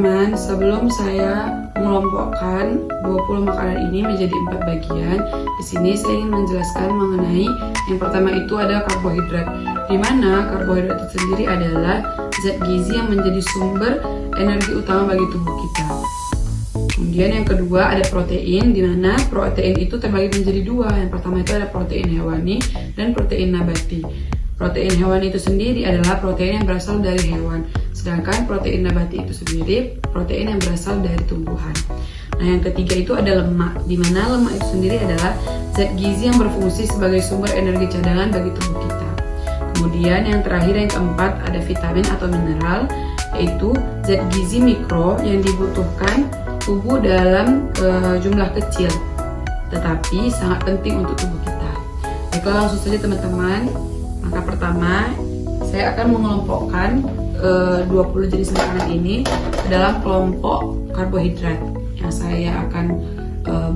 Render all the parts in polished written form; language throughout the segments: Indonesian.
teman-teman, sebelum saya mengelompokkan 20 makanan ini menjadi 4 bagian, di sini saya ingin menjelaskan mengenai yang pertama itu ada karbohidrat, di mana karbohidrat itu sendiri adalah zat gizi yang menjadi sumber energi utama bagi tubuh kita. Kemudian yang kedua ada protein, di mana protein itu terbagi menjadi dua. Yang pertama itu ada protein hewani dan protein nabati. Protein hewani itu sendiri adalah protein yang berasal dari hewan, sedangkan protein nabati itu sendiri protein yang berasal dari tumbuhan. Nah, yang ketiga itu ada lemak, di mana lemak itu sendiri adalah zat gizi yang berfungsi sebagai sumber energi cadangan bagi tubuh kita. Kemudian yang terakhir yang keempat ada vitamin atau mineral, yaitu zat gizi mikro yang dibutuhkan tubuh dalam jumlah kecil, tetapi sangat penting untuk tubuh kita. Baiklah, langsung saja teman-teman. Maka pertama, saya akan mengelompokkan 20 jenis makanan ini ke dalam kelompok karbohidrat yang saya akan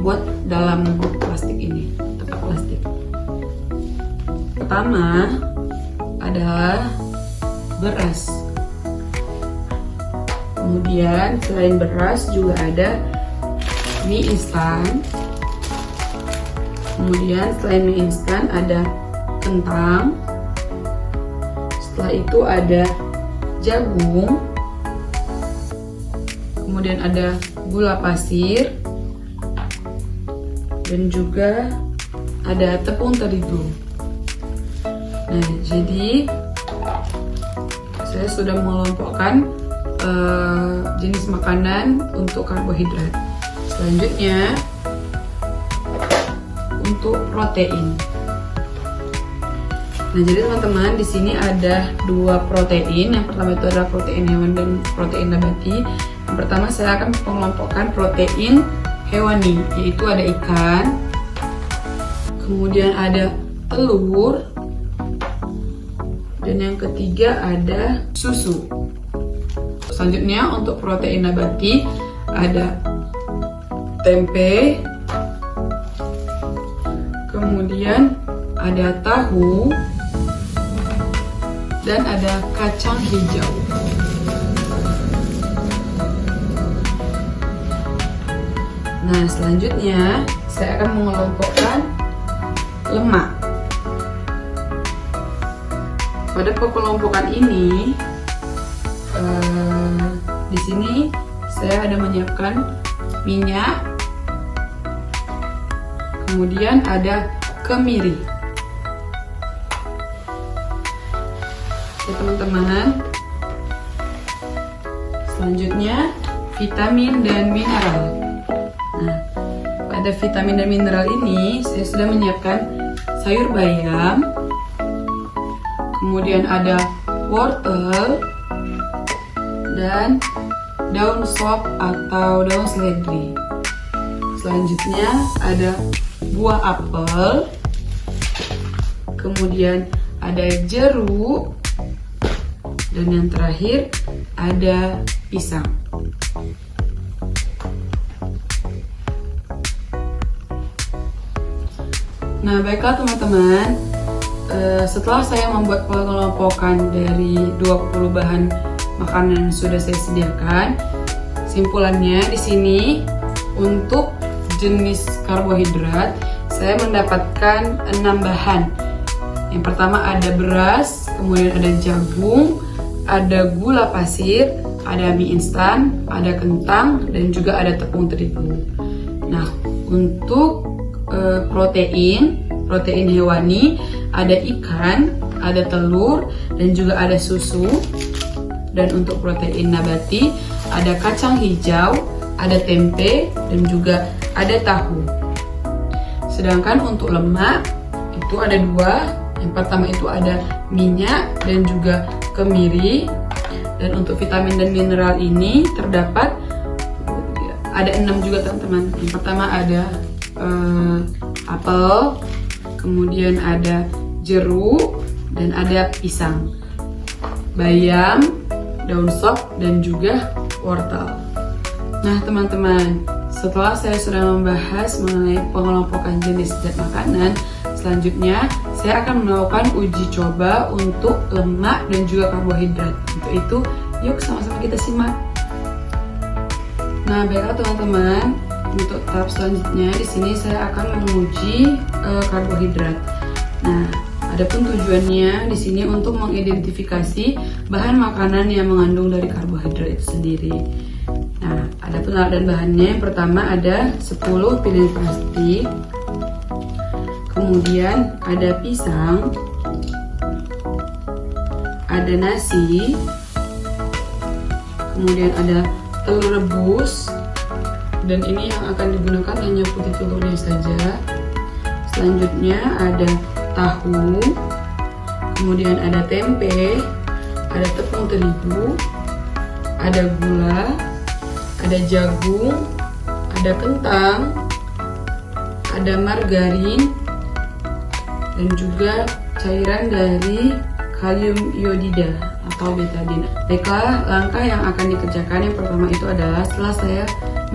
buat dalam plastik ini, kotak plastik. Pertama adalah beras. Kemudian selain beras juga ada mie instan. Kemudian selain mie instan ada kentang. Setelah itu ada jagung. Kemudian ada gula pasir. Dan juga ada tepung terigu. Nah, jadi saya sudah mengelompokkan jenis makanan untuk karbohidrat. Selanjutnya untuk protein. Nah, jadi teman-teman, di sini ada 2 protein. Yang pertama itu adalah protein hewan dan protein nabati. Yang pertama saya akan mengelompokkan protein hewani, yaitu ada ikan, kemudian ada telur, dan yang ketiga ada susu. Selanjutnya untuk protein nabati ada tempe, kemudian ada tahu, dan ada kacang hijau. Nah, selanjutnya saya akan mengelompokkan lemak. Pada pengelompokan ini, di sini saya ada menyiapkan minyak, kemudian ada kemiri. Oke teman-teman, selanjutnya vitamin dan mineral. Nah, pada vitamin dan mineral ini saya sudah menyiapkan sayur bayam, kemudian ada wortel, dan daun sop atau daun seledri. Selanjutnya ada buah apel, kemudian ada jeruk, dan yang terakhir ada pisang. Nah, baiklah teman-teman, setelah saya membuat pengelompokan dari 20 bahan makanan yang sudah saya sediakan, simpulannya di sini untuk jenis karbohidrat saya mendapatkan 6 bahan. Yang pertama ada beras, kemudian ada jagung, ada gula pasir, ada mie instan, ada kentang, dan juga ada tepung terigu. Nah, untuk protein hewani ada ikan, ada telur, dan juga ada susu. Dan untuk protein nabati ada kacang hijau, ada tempe, dan juga ada tahu. Sedangkan untuk lemak itu ada 2. Yang pertama itu ada minyak dan juga kemiri. Dan untuk vitamin dan mineral ini terdapat ada 6 juga teman-teman. Yang pertama ada apel, kemudian ada jeruk, dan ada pisang, bayam, daun sop, dan juga wortel. Nah teman-teman, setelah saya sudah membahas mengenai pengelompokan jenis zat makanan, selanjutnya saya akan melakukan uji coba untuk lemak dan juga karbohidrat. Untuk itu, yuk sama-sama kita simak. Nah, baiklah teman-teman, untuk tahap selanjutnya di sini saya akan menguji karbohidrat. Nah, adapun tujuannya di sini untuk mengidentifikasi bahan makanan yang mengandung dari karbohidrat itu sendiri. Nah, adapun alat dan bahannya, yang pertama ada 10 piring plastik, kemudian ada pisang, ada nasi, kemudian ada telur rebus, dan ini yang akan digunakan hanya putih telurnya saja. Selanjutnya ada tahu, kemudian ada tempe, ada tepung terigu, ada gula, ada jagung, ada kentang, ada margarin, dan juga cairan dari kalium iodida atau betadine. Baiklah, langkah yang akan dikerjakan yang pertama itu adalah setelah saya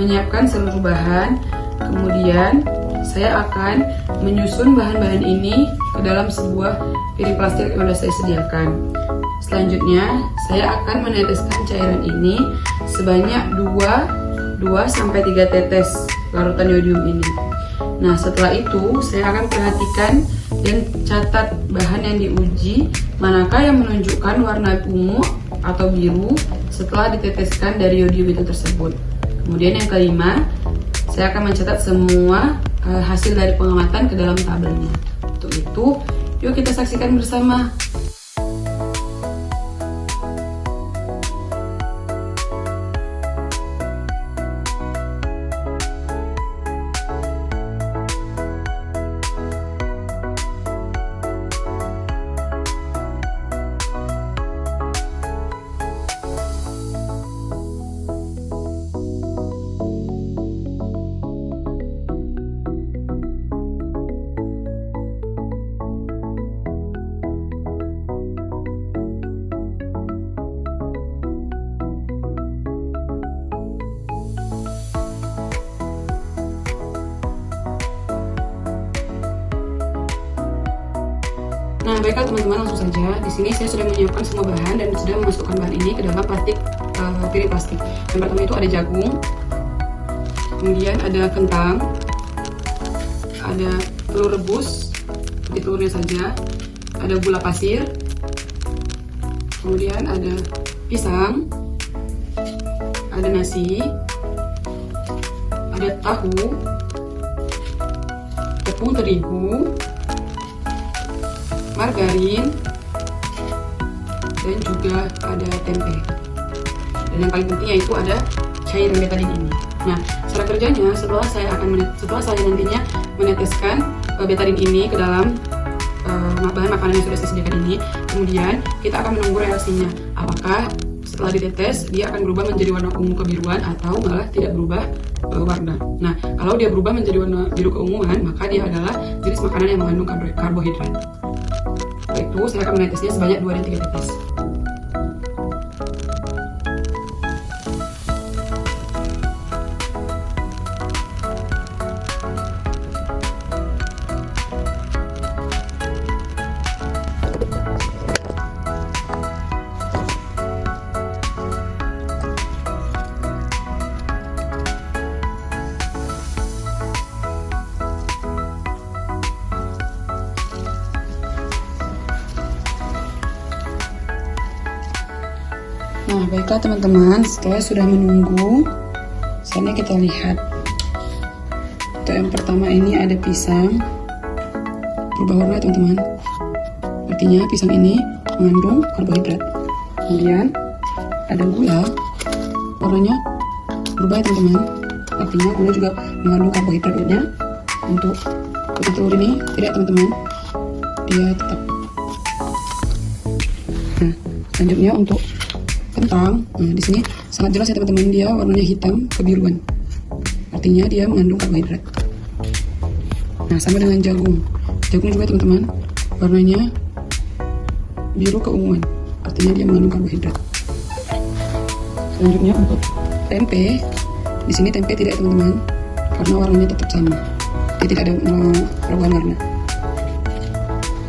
menyiapkan seluruh bahan, kemudian saya akan menyusun bahan-bahan ini ke dalam sebuah piring plastik yang sudah saya sediakan. Selanjutnya, saya akan meneteskan cairan ini sebanyak 2-3 tetes larutan yodium ini. Nah, setelah itu saya akan perhatikan dan catat bahan yang diuji, manakah yang menunjukkan warna ungu atau biru setelah diteteskan dari yodium itu tersebut. Kemudian yang kelima, saya akan mencatat semua hasil dari pengamatan ke dalam tabelnya. Untuk itu, yuk kita saksikan bersama. Nah, baiklah teman-teman, langsung saja. Di sini saya sudah menyiapkan semua bahan dan sudah memasukkan bahan ini ke dalam piring plastik. Yang pertama itu ada jagung, kemudian ada kentang, ada telur rebus, di telurnya saja, ada gula pasir, kemudian ada pisang, ada nasi, ada tahu, tepung terigu, margarin, dan juga ada tempe. Dan yang paling penting yaitu ada cairan betadine ini. Nah, cara kerjanya setelah saya nantinya meneteskan betadine ini ke dalam bahan makanan yang sudah saya sediakan ini, kemudian kita akan menunggu reaksinya. Apakah setelah ditetes dia akan berubah menjadi warna ungu kebiruan atau malah tidak berubah warna. Nah, kalau dia berubah menjadi warna biru keunguan, maka dia adalah jenis makanan yang mengandung karbohidrat. Setelah itu saya akan menetesnya sebanyak 2-3 tetes. Nah, baiklah teman-teman, setelah sudah menunggu, saatnya kita lihat. Untuk yang pertama ini ada pisang, berubah warna teman-teman. Artinya pisang ini mengandung karbohidrat. Kemudian ada gula, warnanya berubah ya teman-teman. Artinya gula juga mengandung karbohidratnya. Untuk putih telur ini tidak teman-teman, dia tetap. Nah, selanjutnya untuk kentang, nah di sini sangat jelas ya teman-teman, dia warnanya hitam kebiruan, artinya dia mengandung karbohidrat. Nah, sama dengan jagung juga teman-teman, warnanya biru keunguan, artinya dia mengandung karbohidrat. Selanjutnya untuk tempe, di sini tempe tidak teman-teman, karena warnanya tetap sama, dia tidak ada perubahan warna.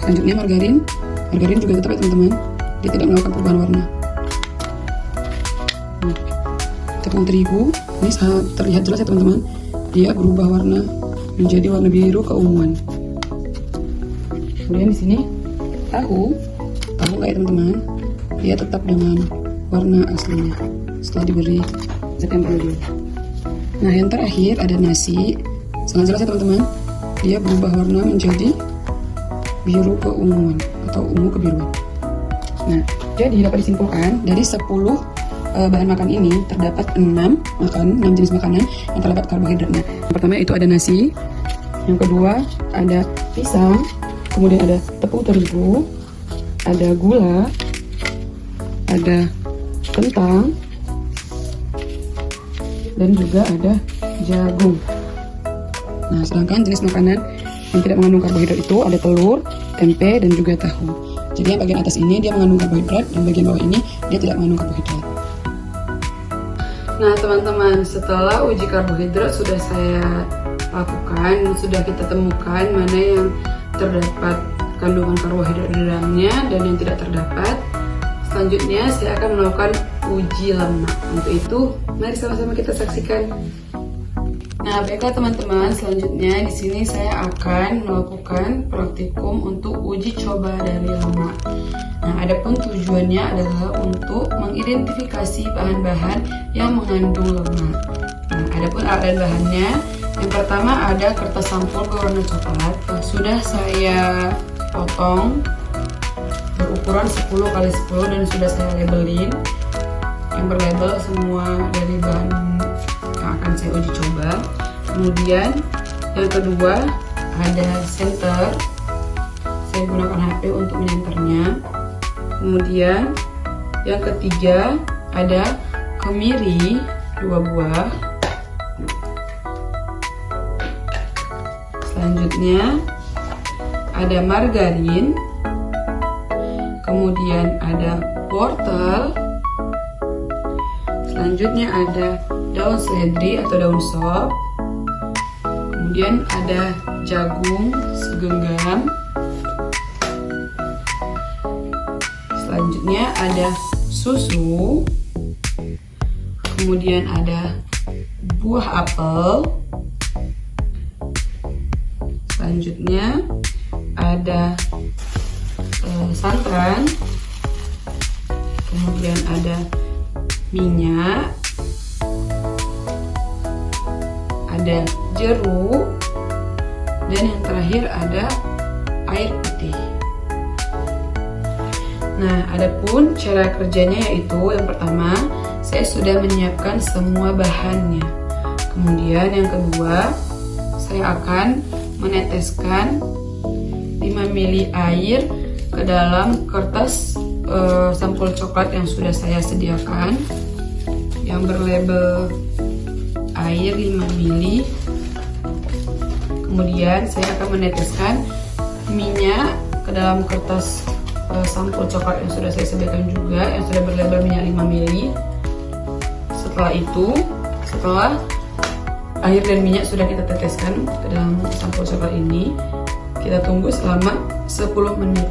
Selanjutnya margarin juga tetap ya teman-teman, dia tidak melakukan perubahan warna. Tepung terigu Ini sangat terlihat jelas ya teman-teman, dia berubah warna menjadi warna biru keunguan. Kemudian di sini tahu nggak ya teman-teman, dia tetap dengan warna aslinya setelah diberi zat yang berlebih. Nah yang terakhir ada nasi, sangat jelas ya teman-teman, dia berubah warna menjadi biru keunguan atau ungu kebiruan. Nah jadi dapat disimpulkan dari 10 bahan makan ini terdapat 6 jenis makanan yang terdapat karbohidratnya. Yang pertama itu ada nasi, yang kedua ada pisang, kemudian ada tepung terigu, ada gula, ada kentang, dan juga ada jagung. Nah, sedangkan jenis makanan yang tidak mengandung karbohidrat itu ada telur, tempe, dan juga tahu. Jadi yang bagian atas ini dia mengandung karbohidrat, dan bagian bawah ini dia tidak mengandung karbohidrat. Nah teman-teman, setelah uji karbohidrat sudah saya lakukan, sudah kita temukan mana yang terdapat kandungan karbohidrat di dalamnya dan yang tidak terdapat. Selanjutnya saya akan melakukan uji lemak. Untuk itu, mari sama-sama kita saksikan. Nah, baiklah teman-teman, selanjutnya di sini saya akan melakukan praktikum untuk uji coba dari lemak. Nah, adapun tujuannya adalah untuk mengidentifikasi bahan-bahan yang mengandung lemak. Nah, adapun alat dan bahannya, yang pertama ada kertas sampul berwarna coklat. Sudah saya potong berukuran 10x10 dan sudah saya labelin, yang berlabel semua dari bahan yang akan saya uji coba. Kemudian yang kedua ada senter, saya gunakan HP untuk menyenternya. Kemudian yang ketiga ada kemiri 2 buah. Selanjutnya ada margarin, kemudian ada wortel, selanjutnya ada daun seledri atau daun sop, kemudian ada jagung segenggam, selanjutnya ada susu, kemudian ada buah apel, selanjutnya ada santan, kemudian ada minyak, ada jeruk, dan yang terakhir ada air putih. Nah, adapun cara kerjanya yaitu yang pertama saya sudah menyiapkan semua bahannya. Kemudian yang kedua saya akan meneteskan 5 ml air ke dalam kertas sampul coklat yang sudah saya sediakan yang berlabel air 5 ml. Kemudian saya akan meneteskan minyak ke dalam kertas sampul coklat yang sudah saya sediakan juga yang sudah berlabel minyak 5 ml. Setelah itu, setelah air dan minyak sudah kita teteskan ke dalam sampul coklat ini, kita tunggu selama 10 menit.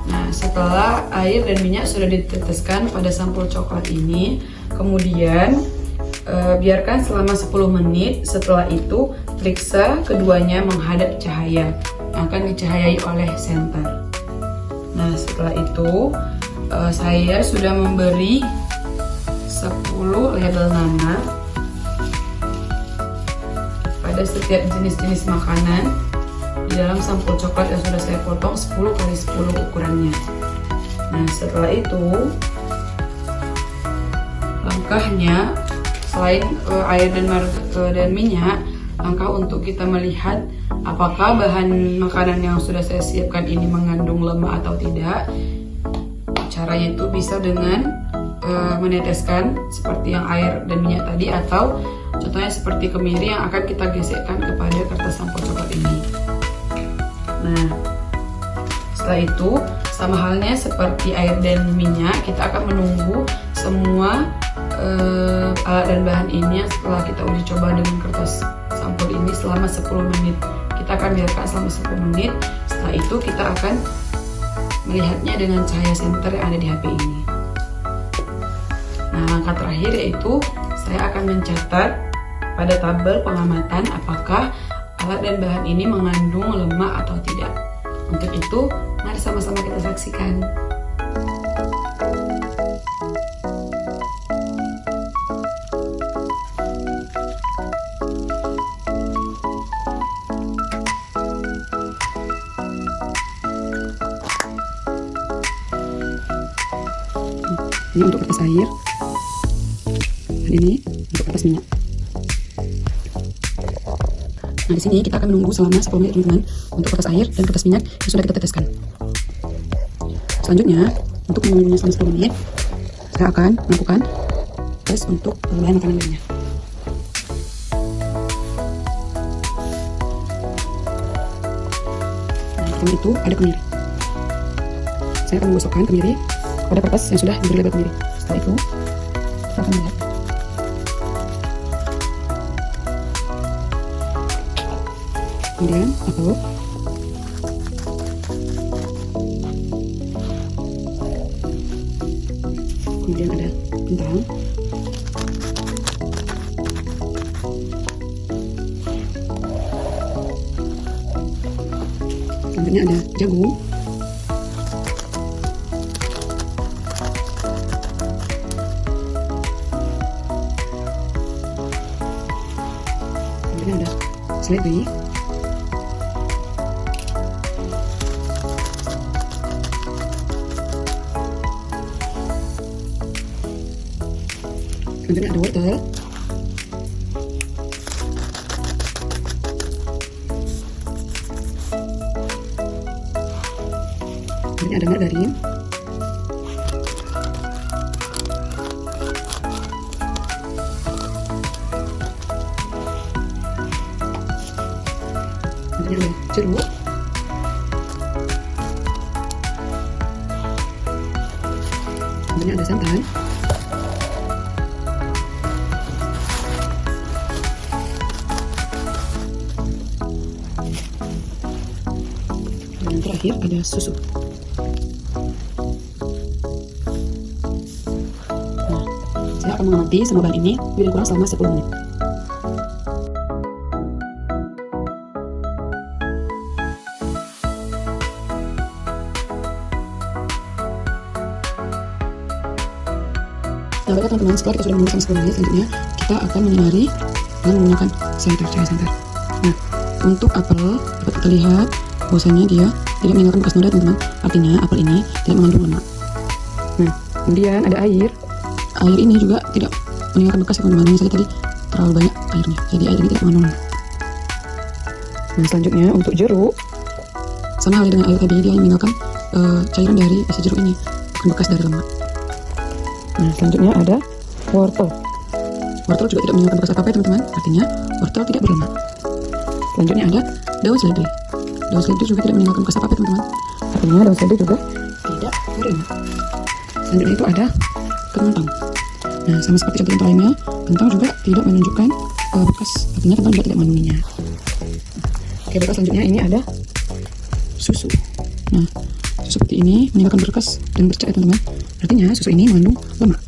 Nah, setelah air dan minyak sudah diteteskan pada sampul coklat ini, kemudian biarkan selama 10 menit. Setelah itu, periksa keduanya menghadap cahaya yang akan dicahayai oleh senter. Nah, setelah itu saya sudah memberi 10 label nama pada setiap jenis-jenis makanan di dalam sampul coklat yang sudah saya potong 10x10 ukurannya. Nah, setelah itu langkahnya selain air dan minyak, langkah untuk kita melihat apakah bahan makanan yang sudah saya siapkan ini mengandung lemak atau tidak. Caranya itu bisa dengan meneteskan seperti yang air dan minyak tadi, atau contohnya seperti kemiri yang akan kita gesekkan kepada kertas sampul coklat ini. Nah, setelah itu sama halnya seperti air dan minyak, kita akan menunggu semua alat dan bahan ini setelah kita uji coba dengan kertas sampul ini selama 10 menit. Kita akan biarkan selama 10 menit. Setelah itu kita akan melihatnya dengan cahaya senter yang ada di HP ini. Nah, langkah terakhir yaitu saya akan mencatat pada tabel pengamatan apakah alat dan bahan ini mengandung lemak atau tidak. Untuk itu, mari sama-sama kita saksikan. Ini untuk kertas air, dan ini untuk kertas minyak. Nah, di sini kita akan menunggu selama 10 menit teman-teman untuk kertas air dan kertas minyak yang sudah kita teteskan. Selanjutnya, untuk menunggunya selama 10 menit, saya akan melakukan tes untuk bahan makanan lainnya. Nah, pertama itu ada kemiri. Saya akan menggosokkan kemiri pada kertas yang sudah diberi label kemiri. Setelah itu, kita akan melihat. Kemudian apel, kemudian ada kentang, selanjutnya ada jagung, kemudian ada seledri, selanjutnya ada wortel, selanjutnya ada margarin, selanjutnya ada jeruk, selanjutnya ada santan, dan yang terakhir ada susu. Nah, saya akan mengamati semua bahan ini lebih kurang selama 10 menit. Nah, baiklah teman-teman, setelah kita sudah menunggu selama 10 menit, selanjutnya kita akan menyinari dengan menggunakan cahaya senter. Nah, untuk apel dapat kita lihat bahwasanya dia tidak meninggalkan bekas noda teman-teman. Artinya apel ini tidak mengandung lemak. Nah, kemudian ada air. Air ini juga tidak meninggalkan bekas teman-teman. Misalnya tadi terlalu banyak airnya, jadi air ini tidak mengandung lemak. Nah, selanjutnya untuk jeruk, sama halnya dengan air tadi, dia meninggalkan cairan dari isi jeruk ini, bukan bekas dari lemak. Nah, selanjutnya ada wortel. Wortel juga tidak meninggalkan bekas apa-apa ya teman-teman. Artinya wortel tidak berlemak. Selanjutnya ada daun seledri. Daun seledri juga tidak meninggalkan bekas apa-apa teman-teman. Artinya daun seledri juga tidak berlemak. Selanjutnya itu ada kentang. Nah, sama seperti contoh lainnya, kentang juga tidak menunjukkan bekas. Artinya kentang juga tidak mengandung minyak. Oke, baiklah, selanjutnya ini ada susu. Nah, susu seperti ini meninggalkan berkas dan bercak ya teman-teman. Artinya susu ini mengandung lemak.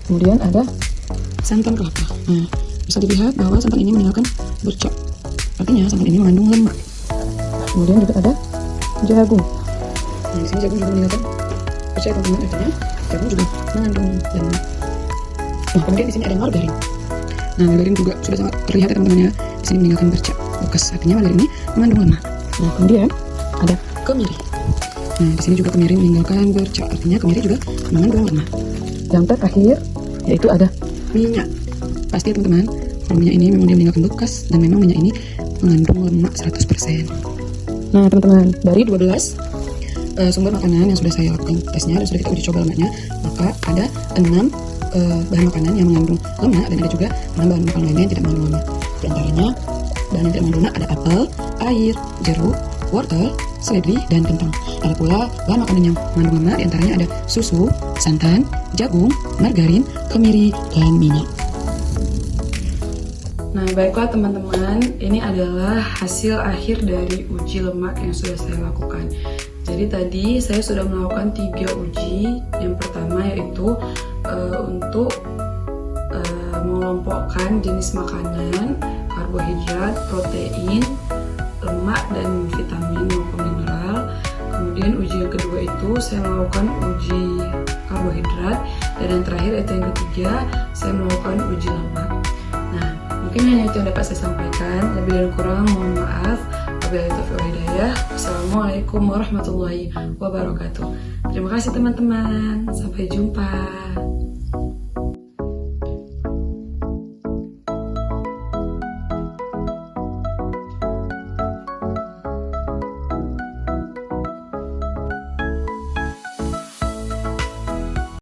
Kemudian ada santan kelapa. Nah, bisa dilihat bahwa santan ini meninggalkan bercak. Artinya santan ini mengandung lemak. Kemudian juga ada jagung. Nah, di sini jagung juga meninggalkan bercak ya teman-teman. Artinya jagung juga mengandung lemak. Nah, kemudian di sini ada margarin. Nah, margarin juga sudah sangat terlihat ya teman-teman ya. Di sini meninggalkan bercak bekas. Artinya margarin ini mengandung lemak. Nah, kemudian ada kemiri. Nah, di sini juga kemiri meninggalkan bercak, artinya kemiri juga mengandung lemak. Yang terakhir yaitu ada minyak. Pasti teman-teman, kalau minyak ini memang dia meninggalkan bekas dan memang minyak ini mengandung lemak 100%. Nah, teman-teman, dari 12 sumber makanan yang sudah saya lakukan tesnya dan sudah kita uji coba lemaknya, maka ada 6 bahan makanan yang mengandung lemak dan ada juga 6 bahan makanan lainnya yang tidak mengandung lemak. Di antaranya bahan yang tidak mengandung lemak ada apel, air, jeruk, wortel, seledri, dan kentang. Ada pula bahan makanan yang mengandung lemak, diantaranya ada susu, santan, jagung, margarin, kemiri, dan minyak. Nah, baiklah teman-teman, ini adalah hasil akhir dari uji lemak yang sudah saya lakukan. Jadi tadi saya sudah melakukan 3 uji. Yang pertama yaitu untuk mengelompokkan jenis makanan, karbohidrat, protein, lemak, dan vitamin maupun mineral. Kemudian uji yang kedua itu saya melakukan uji karbohidrat, dan yang terakhir itu yang ketiga saya melakukan uji lemak. Nah, mungkin hanya itu yang dapat saya sampaikan. Lebih dan kurang mohon maaf. Wabillahi taufiq wal hidayah. Wassalamualaikum warahmatullahi wabarakatuh. Terima kasih teman-teman. Sampai jumpa.